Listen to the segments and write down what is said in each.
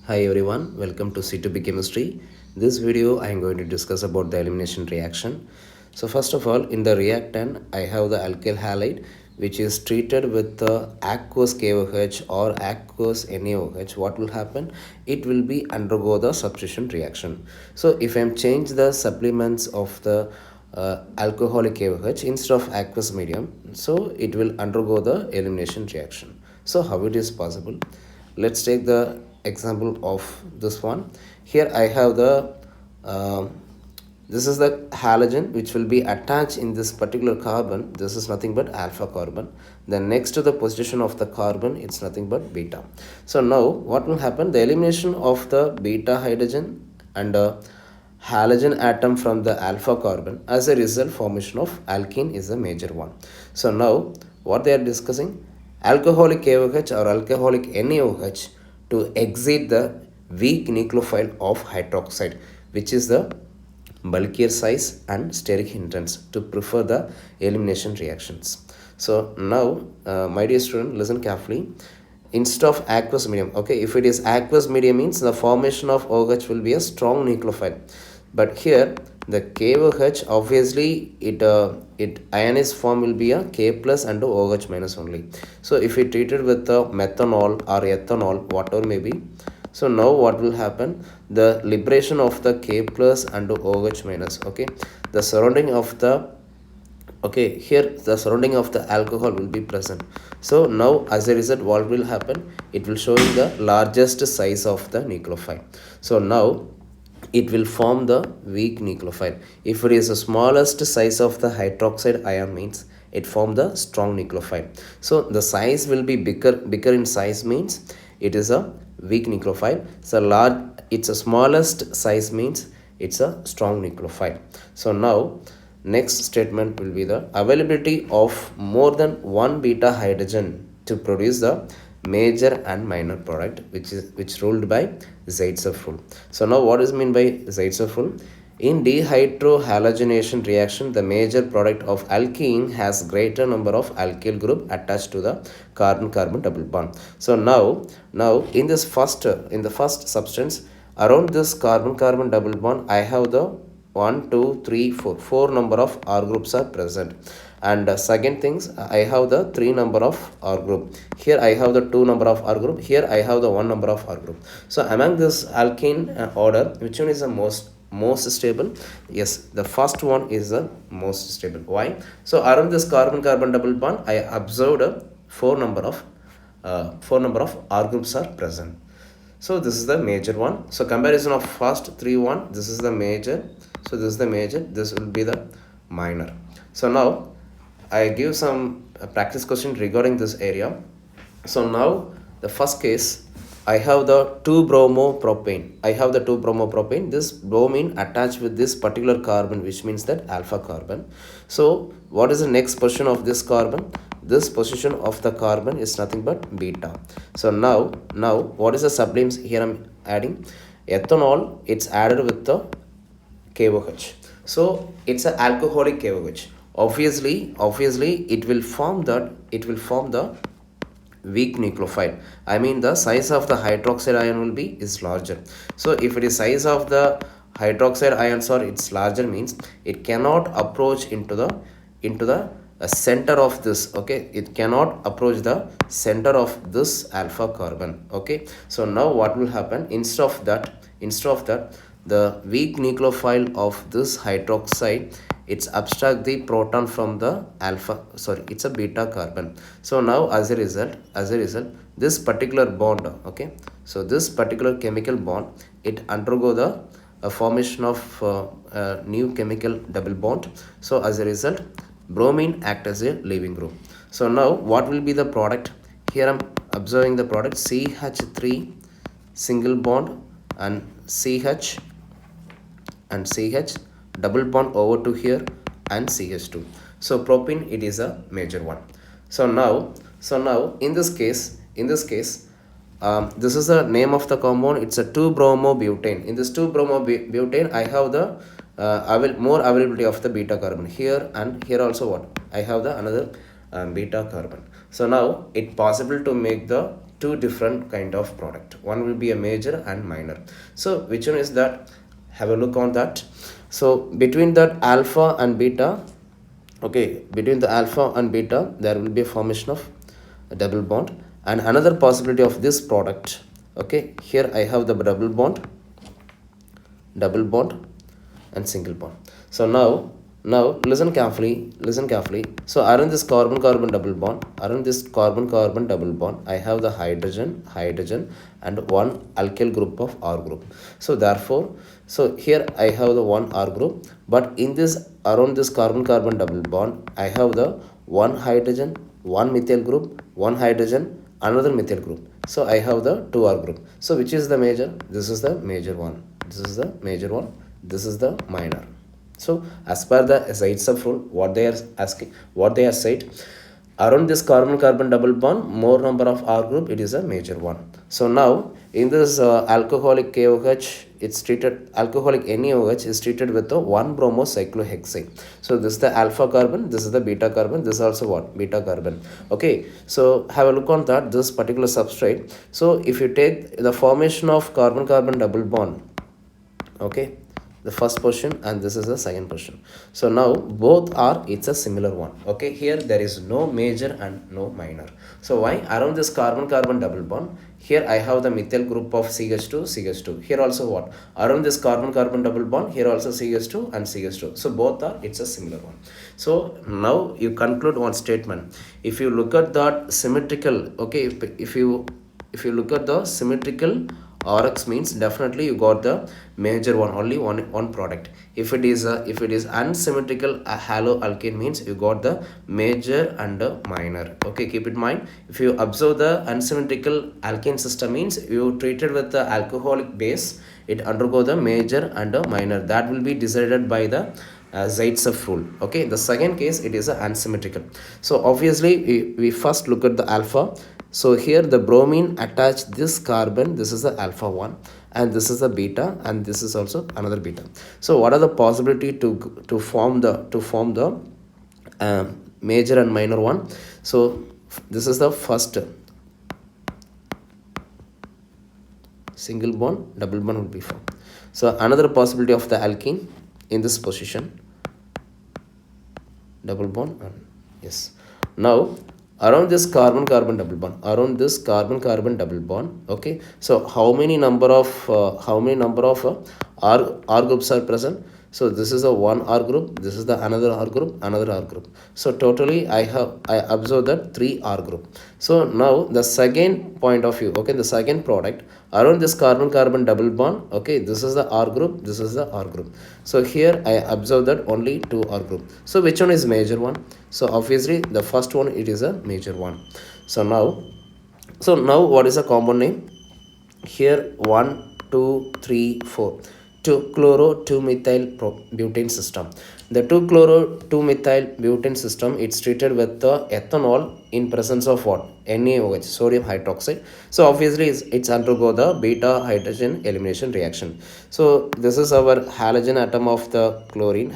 Hi everyone, welcome to C2B Chemistry. This video I am going to discuss about the elimination reaction. So first of all, in the reactant I have the alkyl halide which is treated with the aqueous KOH or aqueous NaOH. What will happen? It will be undergo the substitution reaction. So if I am change the supplements of the alcoholic KOH instead of aqueous medium, so it will undergo the elimination reaction. So how it is possible? Let's take the example of this one. Here I have the this is the halogen which will be attached in this particular carbon. This is nothing but alpha carbon. Then next to the position of the carbon, it's nothing but beta. So now what will happen? The elimination of the beta hydrogen and halogen atom from the alpha carbon, as a result formation of alkene is the major one. So now what they are discussing, alcoholic KOH or alcoholic NaOH to exit the weak nucleophile of hydroxide, which is the bulkier size and steric hindrance to prefer the elimination reactions. So now my dear student, listen carefully. Instead of aqueous medium, okay, if it is aqueous medium means the formation of OH will be a strong nucleophile, but here the KOH obviously it ionized form will be a K plus and OH minus only. So if we treat it with the methanol or ethanol, whatever may be, so now what will happen? The liberation of the K plus and OH minus, okay, the surrounding of the, okay, here the surrounding of the alcohol will be present. So now as a result what will happen? It will show you the largest size of the nucleophile. So now it will form the weak nucleophile. If it is the smallest size of the hydroxide ion means it form the strong nucleophile. So the size will be bigger in size means it is a weak nucleophile. So large, it's a smallest size means it's a strong nucleophile. So now next statement will be the availability of more than one beta hydrogen to produce the major and minor product, which ruled by Zaitsev rule. So now what is meant by Zaitsev rule? In dehydrohalogenation reaction, the major product of alkene has greater number of alkyl group attached to the carbon-carbon double bond. So now in this in the first substance, around this carbon-carbon double bond, I have the 1 2 3 4 4 number of R groups are present. And second things, I have the 3 number of R group. Here I have the 2 number of R group. Here I have the 1 number of R group. So among this alkene order, which one is the most stable? Yes, the first one is the most stable. Why? So around this carbon-carbon double bond, I observed a 4 number of R groups are present. So this is the major one. So comparison of first 3 1, this is the major. So this is the major, this will be the minor. So now I give some practice question regarding this area. So now the first case, I have the 2-bromopropane. I have the 2-bromopropane. This bromine attached with this particular carbon, which means that alpha carbon. So what is the next position of this carbon? This position of the carbon is nothing but beta. So now what is the sublimes? Here I'm adding ethanol. It's added with the KOH. So it's an alcoholic KOH. Obviously it will form the weak nucleophile. I mean the size of the hydroxide ion will be is larger. So if it is size of the hydroxide ions or it's larger means it cannot approach into the center of this, okay, it cannot approach the center of this alpha carbon, okay. So now what will happen? Instead of that the weak nucleophile of this hydroxide, it's abstract the proton from the it's a beta carbon. So now as a result this particular bond, okay, so this particular chemical bond, it undergo the formation of new chemical double bond. So as a result bromine act as a leaving group. So now what will be the product? Here I'm observing the product CH3 single bond and CH double bond over to here and CH2. So propene, it is a major one. So now in this case this is the name of the compound. It's a 2-bromobutane. In this 2-bromobutane I have the more availability of the beta carbon here, and here also what I have the another beta carbon. So now it's possible to make the two different kind of product. One will be a major and minor. So which one is that? Have a look on that. So between that alpha and beta, okay, between the alpha and beta there will be a formation of a double bond. And another possibility of this product, okay, here I have the double bond and single bond. So now listen carefully. So around this carbon carbon double bond, around this carbon carbon double bond, I have the hydrogen and one alkyl group of R group. So therefore, so here I have the one R group, but in this around this carbon carbon double bond, I have the one hydrogen, one methyl group, one hydrogen, another methyl group. So I have the 2R group. So which is the major? This is the major one. This is the major one. This is the minor. So as per the Zaitsev rule, what they are asking, what they are said, around this carbon carbon double bond, more number of R group, it is a major one. So now in this alcoholic KOH, it's treated, alcoholic NaOH is treated with the 1 bromocyclohexane. So this is the alpha carbon, this is the beta carbon, this is also what? Beta carbon. Okay, so have a look on that, this particular substrate. So if you take the formation of carbon carbon double bond, okay, the first position and this is the second position. So now both are, it's a similar one. Okay, here there is no major and no minor. So why? Around this carbon carbon double bond, here I have the methyl group of CH2. Here also what? Around this carbon carbon double bond, here also CH2 and CH2. So both are, it's a similar one. So now you conclude one statement. If you look at that symmetrical, okay, if you look at the symmetrical RX, means definitely you got the major one, only one product. If it is unsymmetrical haloalkane, means you got the major and the minor. Okay, keep it in mind. If you observe the unsymmetrical alkane system, means you treated with the alcoholic base, it undergo the major and the minor. That will be decided by the Zaitsev rule. Okay, the second case, it is unsymmetrical. So obviously we first look at the alpha. So here the bromine attached this carbon, this is the alpha one, and this is the beta, and this is also another beta. So what are the possibility to form the major and minor one? So this is the first single bond, double bond will be formed. So another possibility of the alkene in this position, double bond, and yes. Now around this carbon carbon double bond, okay, so how many number of R groups are present? So this is a one R group, this is the another R group, another R group. So totally I observed that 3 R group. So now the second point of view, okay, the second product around this carbon carbon double bond, okay, this is the R group, this is the R group. So here I observe that only 2 R group. So which one is major one? So obviously the first one, it is a major one. So now what is the compound name? Here 1 2 3 4, 2 chloro 2 methyl butane system. The 2 chloro 2 methyl butane system, it's treated with the ethanol in presence of what? NaOH, sodium hydroxide. So obviously it's undergo the beta hydrogen elimination reaction. So this is our halogen atom of the chlorine,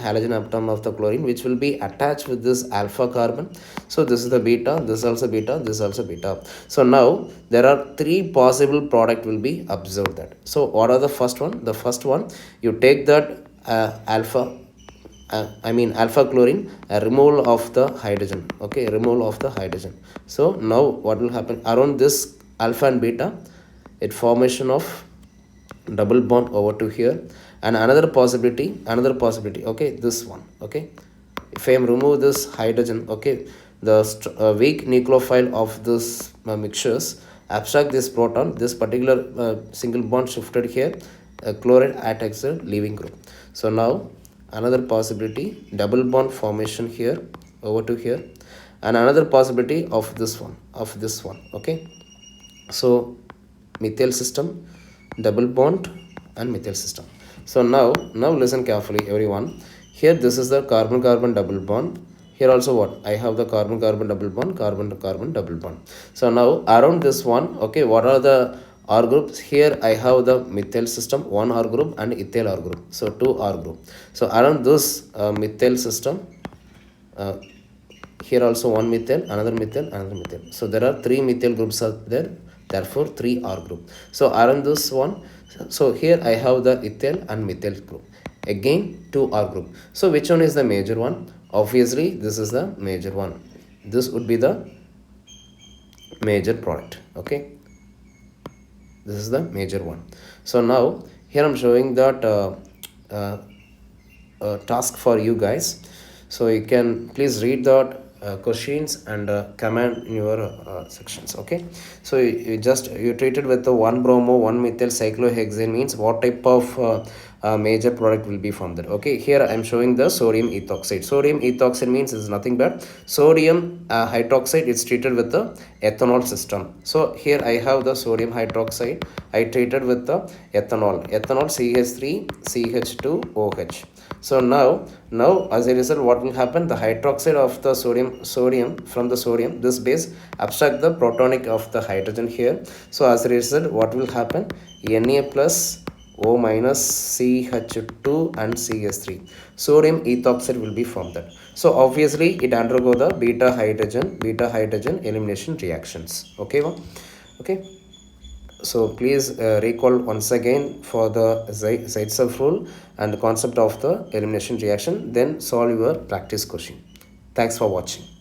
which will be attached with this alpha carbon. So this is the beta, this is also beta, this is also beta. So now there are 3 possible product will be observed that. So what are the first one? The first one, you take that alpha chlorine, removal of the hydrogen. Okay, removal of the hydrogen. So now what will happen? Around this alpha and beta, it formation of double bond over to here. And another possibility, okay, this one. Okay, if I am remove this hydrogen, okay, the weak nucleophile of this mixtures abstract this proton, this particular single bond shifted here, chloride attacks the leaving group. So now another possibility, double bond formation here over to here, and another possibility of this one, okay. So methyl system, double bond and methyl system. So now listen carefully everyone. Here this is the carbon carbon double bond. Here also what? I have the carbon carbon double bond, carbon carbon double bond. So now around this one, okay, what are the R groups? Here I have the methyl system, 1 R group, and ethyl R group. So 2 R group. So around this methyl system, here also 1 methyl, another methyl, another methyl. So there are 3 methyl groups are there, therefore 3 R group. So around this one, so here I have the ethyl and methyl group, again 2 R group. So which one is the major one? Obviously this is the major one. This would be the major product. Okay, this is the major one. So now here I'm showing that uh, task for you guys, so you can please read the questions and comment in your sections. Okay, so you treated with the 1 bromo 1 methyl cyclohexane means what type of major product will be from that. Okay, here I'm showing the sodium ethoxide. Sodium ethoxide means is nothing but sodium hydroxide is treated with the ethanol system. So here I have the sodium hydroxide, I treated with the ethanol CH3 CH2OH. So now as a result what will happen, the hydroxide of the sodium from the sodium, this base abstract the protonic of the hydrogen here. So as a result what will happen, Na plus O minus CH2 and CH3, sodium ethoxide will be formed that. So obviously it undergo the beta hydrogen elimination reactions. Okay, okay. So please recall once again for the Zaitsev rule and the concept of the elimination reaction, then solve your practice question. Thanks for watching.